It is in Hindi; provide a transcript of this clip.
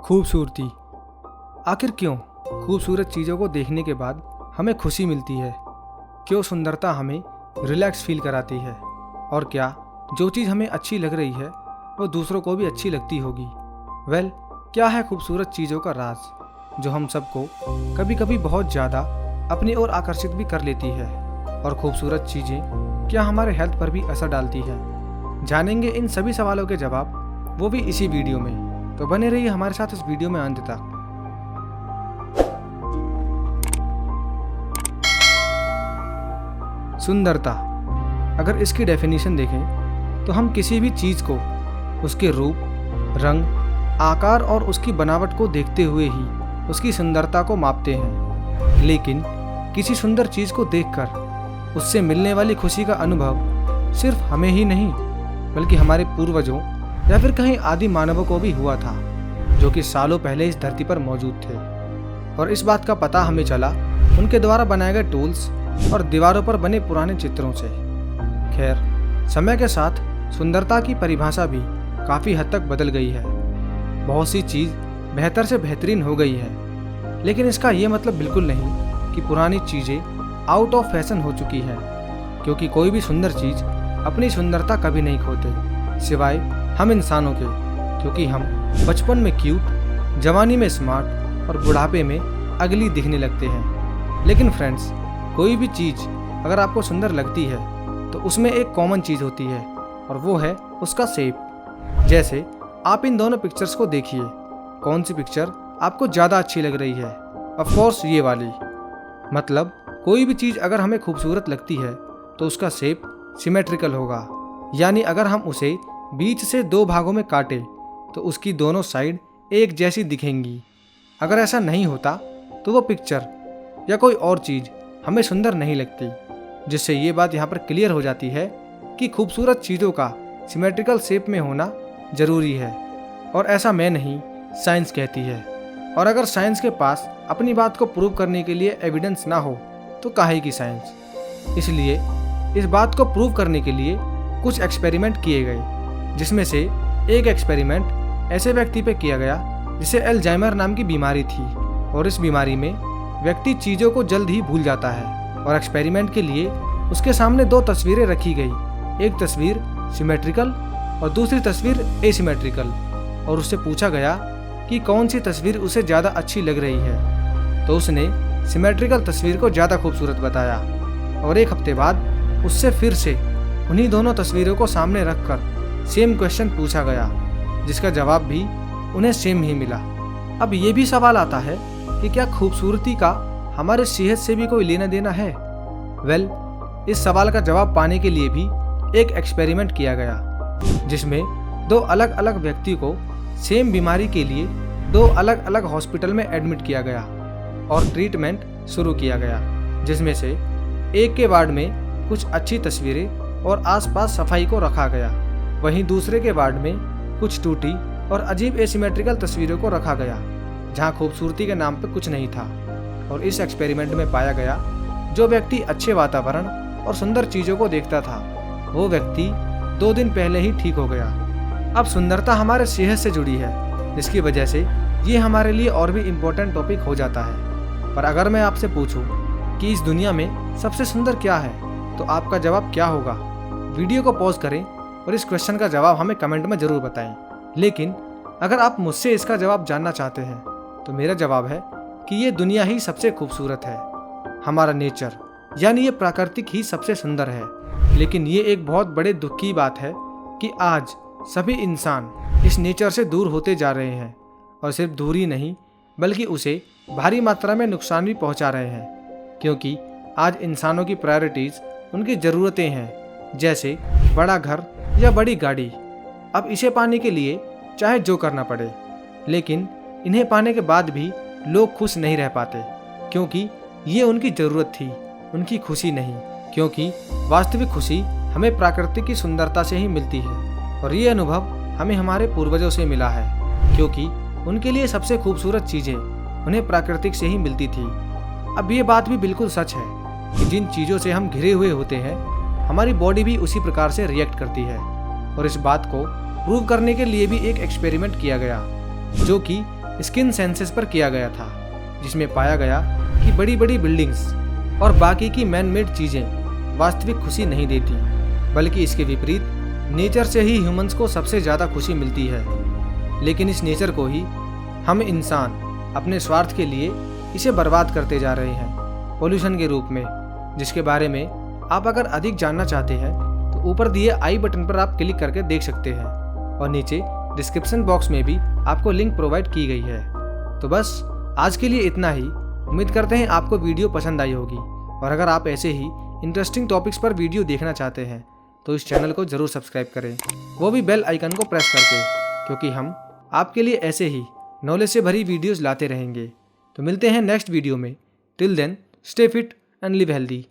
खूबसूरती। आखिर क्यों खूबसूरत चीज़ों को देखने के बाद हमें खुशी मिलती है? क्यों सुंदरता हमें रिलैक्स फील कराती है? और क्या जो चीज़ हमें अच्छी लग रही है वो दूसरों को भी अच्छी लगती होगी? क्या है खूबसूरत चीज़ों का राज जो हम सबको कभी कभी बहुत ज़्यादा अपनी ओर आकर्षित भी कर लेती है? और खूबसूरत चीज़ें क्या हमारे हेल्थ पर भी असर डालती है? जानेंगे इन सभी सवालों के जवाब, वो भी इसी वीडियो में। तो बने रहिए हमारे साथ इस वीडियो में अंत तक। सुंदरता, अगर इसकी डेफिनेशन देखें तो हम किसी भी चीज़ को उसके रूप, रंग, आकार और उसकी बनावट को देखते हुए ही उसकी सुंदरता को मापते हैं। लेकिन किसी सुंदर चीज़ को देखकर उससे मिलने वाली खुशी का अनुभव सिर्फ हमें ही नहीं बल्कि हमारे पूर्वजों या फिर कहीं आदि मानवों को भी हुआ था, जो कि सालों पहले इस धरती पर मौजूद थे। और इस बात का पता हमें चला उनके द्वारा बनाए गए टूल्स और दीवारों पर बने पुराने चित्रों से। खैर, समय के साथ सुंदरता की परिभाषा भी काफ़ी हद तक बदल गई है। बहुत सी चीज़ बेहतर से बेहतरीन हो गई है, लेकिन इसका ये मतलब बिल्कुल नहीं कि पुरानी चीज़ें आउट ऑफ फैशन हो चुकी है, क्योंकि कोई भी सुंदर चीज़ अपनी सुंदरता कभी नहीं खोते, सिवाय हम इंसानों के, क्योंकि हम बचपन में क्यूट, जवानी में स्मार्ट और बुढ़ापे में अगली दिखने लगते हैं। लेकिन फ्रेंड्स, कोई भी चीज़ अगर आपको सुंदर लगती है तो उसमें एक कॉमन चीज़ होती है, और वो है उसका शेप। जैसे आप इन दोनों पिक्चर्स को देखिए, कौन सी पिक्चर आपको ज़्यादा अच्छी लग रही है? ऑफ कोर्स ये वाली। मतलब कोई भी चीज़ अगर हमें खूबसूरत लगती है तो उसका शेप सिमेट्रिकल होगा, यानी अगर हम उसे बीच से दो भागों में काटें तो उसकी दोनों साइड एक जैसी दिखेंगी। अगर ऐसा नहीं होता तो वो पिक्चर या कोई और चीज़ हमें सुंदर नहीं लगती। जिससे ये बात यहाँ पर क्लियर हो जाती है कि खूबसूरत चीज़ों का सिमेट्रिकल शेप में होना ज़रूरी है। और ऐसा मैं नहीं, साइंस कहती है। और अगर साइंस के पास अपनी बात को प्रूव करने के लिए एविडेंस ना हो तो काहे की साइंस। इसलिए इस बात को प्रूव करने के लिए कुछ एक्सपेरिमेंट किए गए, जिसमें से एक एक्सपेरिमेंट ऐसे व्यक्ति पे किया गया जिसे अल्जाइमर नाम की बीमारी थी। और इस बीमारी में व्यक्ति चीज़ों को जल्द ही भूल जाता है। और एक्सपेरिमेंट के लिए उसके सामने दो तस्वीरें रखी गई, एक तस्वीर सिमेट्रिकल और दूसरी तस्वीर एसिमेट्रिकल। और उससे पूछा गया कि कौन सी तस्वीर उसे ज़्यादा अच्छी लग रही है, तो उसने सिमेट्रिकल तस्वीर को ज़्यादा खूबसूरत बताया। और एक हफ्ते बाद उससे फिर से उन्हीं दोनों तस्वीरों को सामने रखकर सेम क्वेश्चन पूछा गया, जिसका जवाब भी उन्हें सेम ही मिला। अब ये भी सवाल आता है कि क्या खूबसूरती का हमारे सेहत से भी कोई लेना देना है? इस सवाल का जवाब पाने के लिए भी एक एक्सपेरिमेंट किया गया, जिसमें दो अलग अलग व्यक्ति को सेम बीमारी के लिए दो अलग अलग हॉस्पिटल में एडमिट किया गया और ट्रीटमेंट शुरू किया गया। जिसमें से एक के वार्ड में कुछ अच्छी तस्वीरें और आसपास सफाई को रखा गया, वहीं दूसरे के वार्ड में कुछ टूटी और अजीब एसिमेट्रिकल तस्वीरों को रखा गया, जहां खूबसूरती के नाम पर कुछ नहीं था। और इस एक्सपेरिमेंट में पाया गया, जो व्यक्ति अच्छे वातावरण और सुंदर चीज़ों को देखता था, वो व्यक्ति 2 दिन पहले ही ठीक हो गया। अब सुंदरता हमारे सेहत से जुड़ी है, जिसकी वजह से ये हमारे लिए और भी इम्पोर्टेंट टॉपिक हो जाता है। पर अगर मैं आपसे पूछूं कि इस दुनिया में सबसे सुंदर क्या है, तो आपका जवाब क्या होगा? वीडियो को पॉज करें और इस क्वेश्चन का जवाब हमें कमेंट में ज़रूर बताएं। लेकिन अगर आप मुझसे इसका जवाब जानना चाहते हैं तो मेरा जवाब है कि ये दुनिया ही सबसे खूबसूरत है। हमारा नेचर, यानी ये प्राकृतिक ही सबसे सुंदर है। लेकिन ये एक बहुत बड़े दुख की बात है कि आज सभी इंसान इस नेचर से दूर होते जा रहे हैं। और सिर्फ दूर ही नहीं बल्कि उसे भारी मात्रा में नुकसान भी पहुंचा रहे हैं, क्योंकि आज इंसानों की प्रायोरिटीज़ उनकी ज़रूरतें हैं, जैसे बड़ा घर या बड़ी गाड़ी। अब इसे पाने के लिए चाहे जो करना पड़े, लेकिन इन्हें पाने के बाद भी लोग खुश नहीं रह पाते, क्योंकि ये उनकी ज़रूरत थी, उनकी खुशी नहीं। क्योंकि वास्तविक खुशी हमें प्रकृति की सुंदरता से ही मिलती है, और ये अनुभव हमें हमारे पूर्वजों से मिला है, क्योंकि उनके लिए सबसे खूबसूरत चीज़ें उन्हें प्राकृतिक से ही मिलती थी। अब ये बात भी बिल्कुल सच है कि जिन चीज़ों से हम घिरे हुए होते हैं, हमारी बॉडी भी उसी प्रकार से रिएक्ट करती है। और इस बात को प्रूव करने के लिए भी एक एक्सपेरिमेंट किया गया, जो कि स्किन सेंसस पर किया गया था, जिसमें पाया गया कि बड़ी बड़ी बिल्डिंग्स और बाकी की मैन मेड चीज़ें वास्तविक खुशी नहीं देती, बल्कि इसके विपरीत नेचर से ही ह्यूमंस को सबसे ज़्यादा खुशी मिलती है। लेकिन इस नेचर को ही हम इंसान अपने स्वार्थ के लिए इसे बर्बाद करते जा रहे हैं पोल्यूशन के रूप में, जिसके बारे में आप अगर अधिक जानना चाहते हैं तो ऊपर दिए आई बटन पर आप क्लिक करके देख सकते हैं और नीचे डिस्क्रिप्शन बॉक्स में भी आपको लिंक प्रोवाइड की गई है। तो बस आज के लिए इतना ही। उम्मीद करते हैं आपको वीडियो पसंद आई होगी, और अगर आप ऐसे ही इंटरेस्टिंग टॉपिक्स पर वीडियो देखना चाहते हैं तो इस चैनल को ज़रूर सब्सक्राइब करें, वो भी बेल आइकन को प्रेस करके, क्योंकि हम आपके लिए ऐसे ही नॉलेज से भरी वीडियोज़ लाते रहेंगे। तो मिलते हैं नेक्स्ट वीडियो में। Till then stay fit and live healthy.